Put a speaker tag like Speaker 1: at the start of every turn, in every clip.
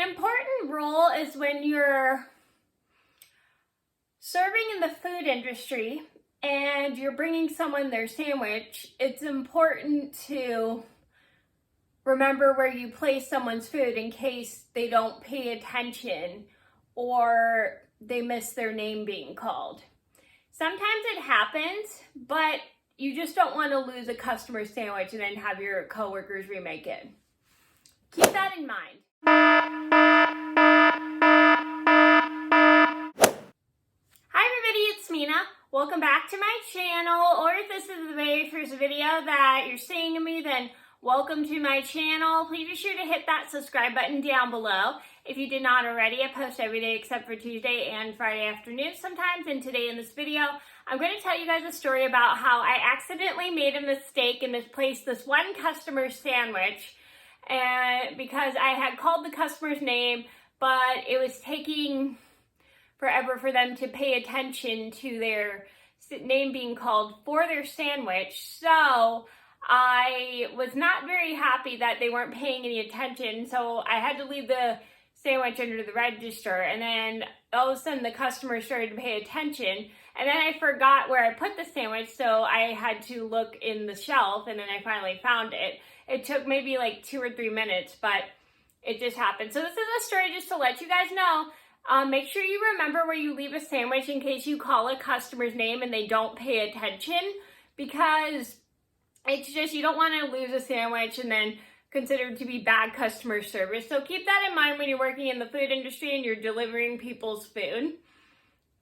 Speaker 1: An important rule is when you're serving in the food industry and you're bringing someone their sandwich, it's important to remember where you place someone's food in case they don't pay attention or they miss their name being called. Sometimes it happens, but you just don't want to lose a customer sandwich and then have your coworkers remake it. Keep that in mind. Hi everybody, it's Mena. Welcome back to my channel, or if this is the very first video that you're seeing of me, then welcome to my channel. Please be sure to hit that subscribe button down below. If you did not already, I post every day except for Tuesday and Friday afternoon sometimes, and today in this video, I'm going to tell you guys a story about how I accidentally made a mistake and misplaced this one customer's sandwich, and because I had called the customer's name, but it was taking forever for them to pay attention to their name being called for their sandwich. So I was not very happy that they weren't paying any attention. So I had to leave the sandwich under the register. And then all of a sudden the customer started to pay attention. And then I forgot where I put the sandwich. So I had to look in the shelf, and then I finally found it. It took maybe like 2 or 3 minutes, but it just happened. So this is a story just to let you guys know. Make sure you remember where you leave a sandwich in case you call a customer's name and they don't pay attention, because it's just, you don't want to lose a sandwich and then consider it to be bad customer service. So keep that in mind when you're working in the food industry and you're delivering people's food,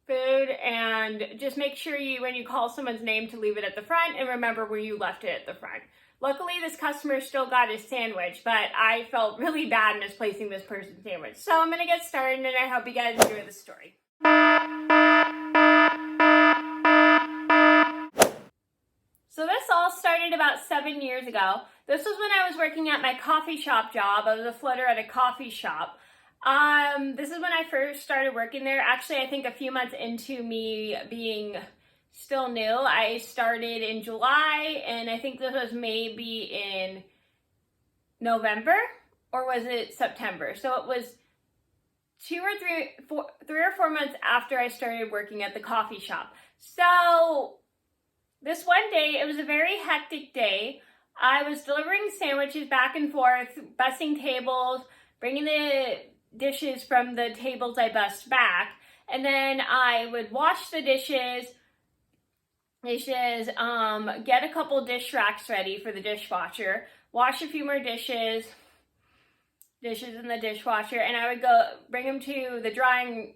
Speaker 1: and just make sure you, when you call someone's name, to leave it at the front and remember where you left it at the front. Luckily, this customer still got his sandwich, but I felt really bad misplacing this person's sandwich. So I'm going to get started, and I hope you guys enjoy the story. So this all started about 7 years ago. This was when I was working at my coffee shop job. I was a floater at a coffee shop. This is when I first started working there. Actually, I think a few months into me being still new. I started in July, and I think this was maybe in November, or was it September? So it was 3 or 4 months after I started working at the coffee shop. So this one day, it was a very hectic day. I was delivering sandwiches back and forth, bussing tables, bringing the dishes from the tables I bussed back, and then I would wash the dishes, get a couple dish racks ready for the dishwasher, wash a few more dishes in the dishwasher, and I would go bring them to the drying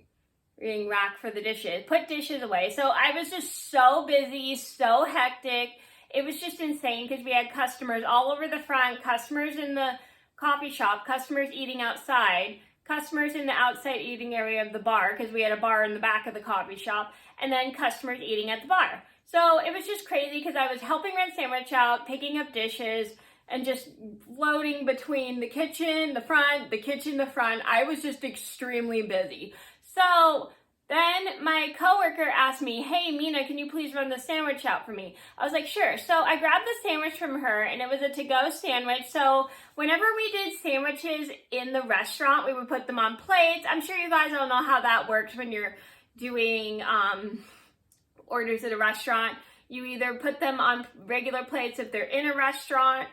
Speaker 1: rack for the dishes, put dishes away. So I was just so busy, so hectic. It was just insane because we had customers all over the front, customers in the coffee shop, customers eating outside, customers in the outside eating area of the bar, because we had a bar in the back of the coffee shop, and then customers eating at the bar. So it was just crazy because I was helping run sandwich out, picking up dishes, and just floating between the kitchen, the front, the kitchen, the front. I was just extremely busy. So then my coworker asked me, "Hey, Mena, can you please run the sandwich out for me?" I was like, "Sure." So I grabbed the sandwich from her, and it was a to-go sandwich. So whenever we did sandwiches in the restaurant, we would put them on plates. I'm sure you guys all know how that works when you're doing orders at a restaurant. You either put them on regular plates if they're in a restaurant,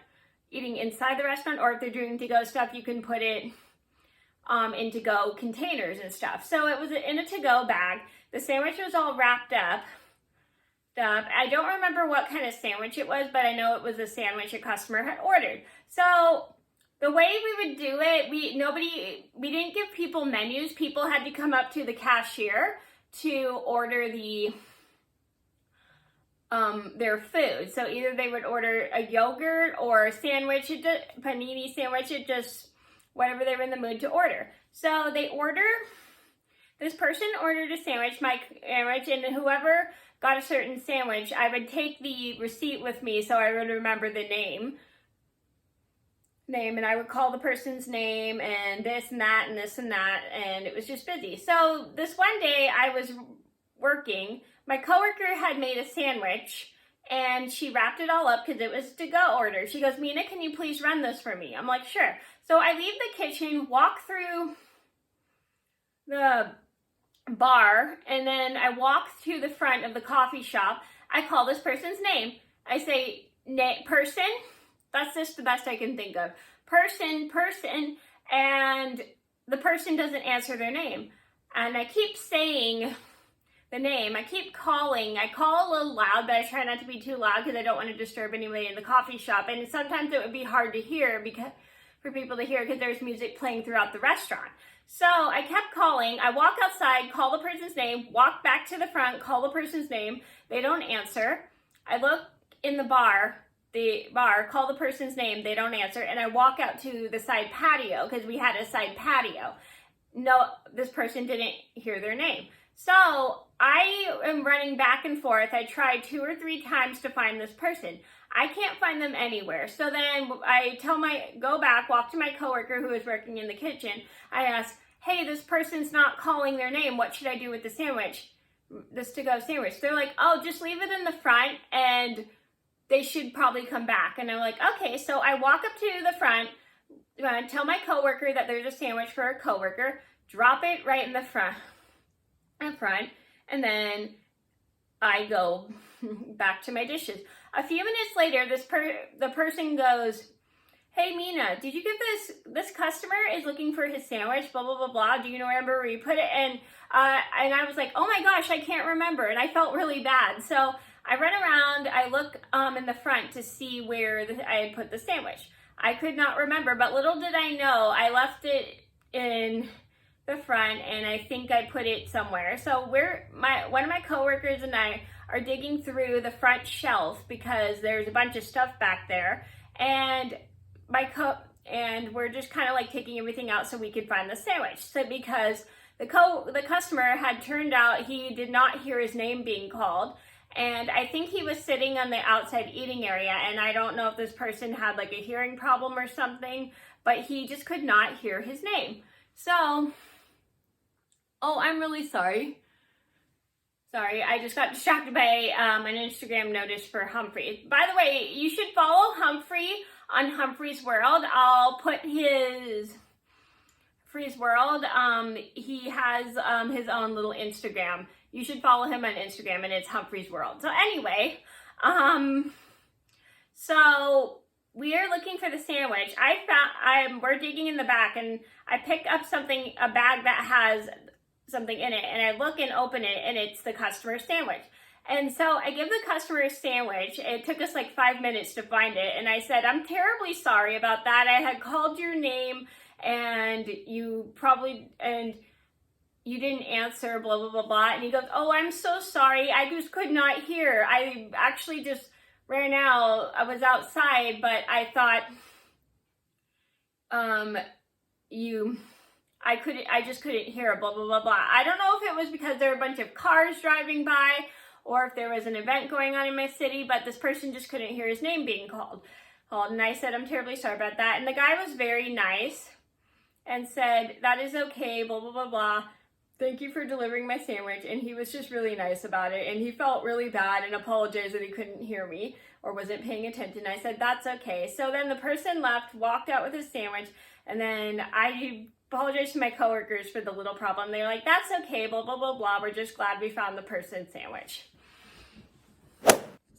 Speaker 1: eating inside the restaurant, or if they're doing to-go stuff, you can put it in to-go containers and stuff. So it was in a to-go bag. The sandwich was all wrapped up. I don't remember what kind of sandwich it was, but I know it was a sandwich a customer had ordered. So the way we would do it, we didn't give people menus. People had to come up to the cashier to order their food. So either they would order a yogurt or a sandwich, panini sandwich, whatever they were in the mood to order. So this person ordered a sandwich, my sandwich, and whoever got a certain sandwich, I would take the receipt with me so I would remember the name, and I would call the person's name and this and that and this and that, and it was just busy. So this one day I was working, my coworker had made a sandwich, and she wrapped it all up because it was to-go order. She goes, Mena, can you please run this for me? I'm like, sure. So I leave the kitchen, walk through the bar, and then I walk to the front of the coffee shop. I call this person's name. I say, person, that's just the best I can think of. Person, and the person doesn't answer their name. And I keep saying the name. I keep calling. I call a little loud, but I try not to be too loud because I don't want to disturb anybody in the coffee shop. And sometimes it would be hard to hear for people to hear because there's music playing throughout the restaurant. So I kept calling. I walk outside, call the person's name, walk back to the front, call the person's name. They don't answer. I look in the bar, call the person's name. They don't answer. And I walk out to the side patio because we had a side patio. No, this person didn't hear their name. So I am running back and forth. I tried 2 or 3 times to find this person. I can't find them anywhere. So then I go back, walk to my coworker who is working in the kitchen. I ask, hey, this person's not calling their name. What should I do with the sandwich? This to-go sandwich. They're like, oh, just leave it in the front and they should probably come back. And I'm like, okay. So I walk up to the front, tell my coworker that there's a sandwich for a coworker, drop it right in the front, and then I go back to my dishes. A few minutes later, the person goes, hey, Mena, did you get this customer is looking for his sandwich, blah, blah, blah, blah. Do you remember where you put it? And I was like, oh my gosh, I can't remember. And I felt really bad. So I run around, I look in the front to see where I had put the sandwich. I could not remember, but little did I know, I left it in the front and I think I put it somewhere. So one of my coworkers and I are digging through the front shelf because there's a bunch of stuff back there, and we're just kind of like taking everything out so we could find the sandwich. So because the customer had turned out he did not hear his name being called, and I think he was sitting on the outside eating area, and I don't know if this person had like a hearing problem or something, but he just could not hear his name. So, oh, I'm really sorry. Sorry, I just got distracted by an Instagram notice for Humphrey. By the way, you should follow Humphrey on Humphrey's World. I'll put his Humphrey's World. He has his own little Instagram. You should follow him on Instagram, and it's Humphrey's World. So anyway, so we are looking for the sandwich. We're digging in the back, and I picked up a bag that has something in it, and I look and open it, and it's the customer's sandwich. And so I give the customer a sandwich. It took us like 5 minutes to find it, and I said, I'm terribly sorry about that. I had called your name, and you didn't answer, blah, blah, blah, blah. And he goes, oh, I'm so sorry. I just could not hear. I actually just ran out. I was outside, but I thought, I just couldn't hear, blah, blah, blah, blah. I don't know if it was because there were a bunch of cars driving by or if there was an event going on in my city, but this person just couldn't hear his name being called. And I said, I'm terribly sorry about that. And the guy was very nice and said, that is okay, blah, blah, blah, blah. Thank you for delivering my sandwich. And he was just really nice about it. And he felt really bad and apologized that he couldn't hear me or wasn't paying attention. I said, that's okay. So then the person left, walked out with his sandwich, and then I apologized to my coworkers for the little problem. They're like, that's okay, blah, blah, blah, blah. We're just glad we found the person's sandwich.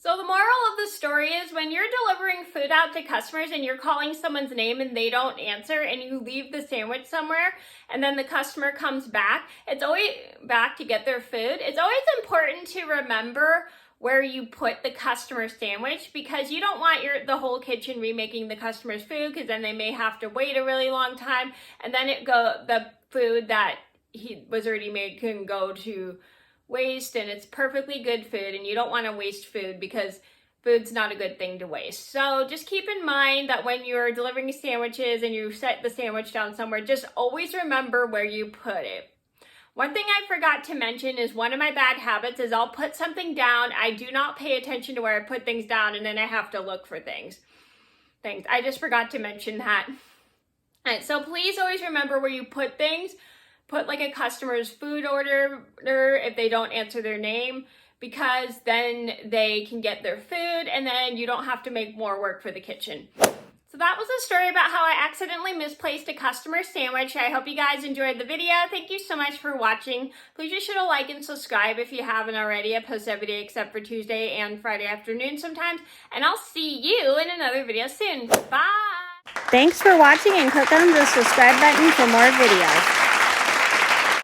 Speaker 1: So the moral of the story is when you're delivering food out to customers and you're calling someone's name and they don't answer and you leave the sandwich somewhere and then the customer comes back, it's always back to get their food. It's always important to remember where you put the customer's sandwich because you don't want the whole kitchen remaking the customer's food because then they may have to wait a really long time and then the food that he was already made can go to waste, and it's perfectly good food and you don't want to waste food because food's not a good thing to waste. So just keep in mind that when you're delivering sandwiches and you set the sandwich down somewhere, just always remember where you put it. One thing I forgot to mention is one of my bad habits is I'll put something down. I do not pay attention to where I put things down and then I have to look for things. I just forgot to mention that. And so please always remember where you put things. Put like a customer's food order if they don't answer their name. because then they can get their food and then you don't have to make more work for the kitchen. So that was a story about how I accidentally misplaced a customer sandwich. I hope you guys enjoyed the video. Thank you so much for watching. Please be sure to like and subscribe if you haven't already. I post every day except for Tuesday and Friday afternoon sometimes. And I'll see you in another video soon. Bye!
Speaker 2: Thanks for watching, and click on the subscribe button for more videos.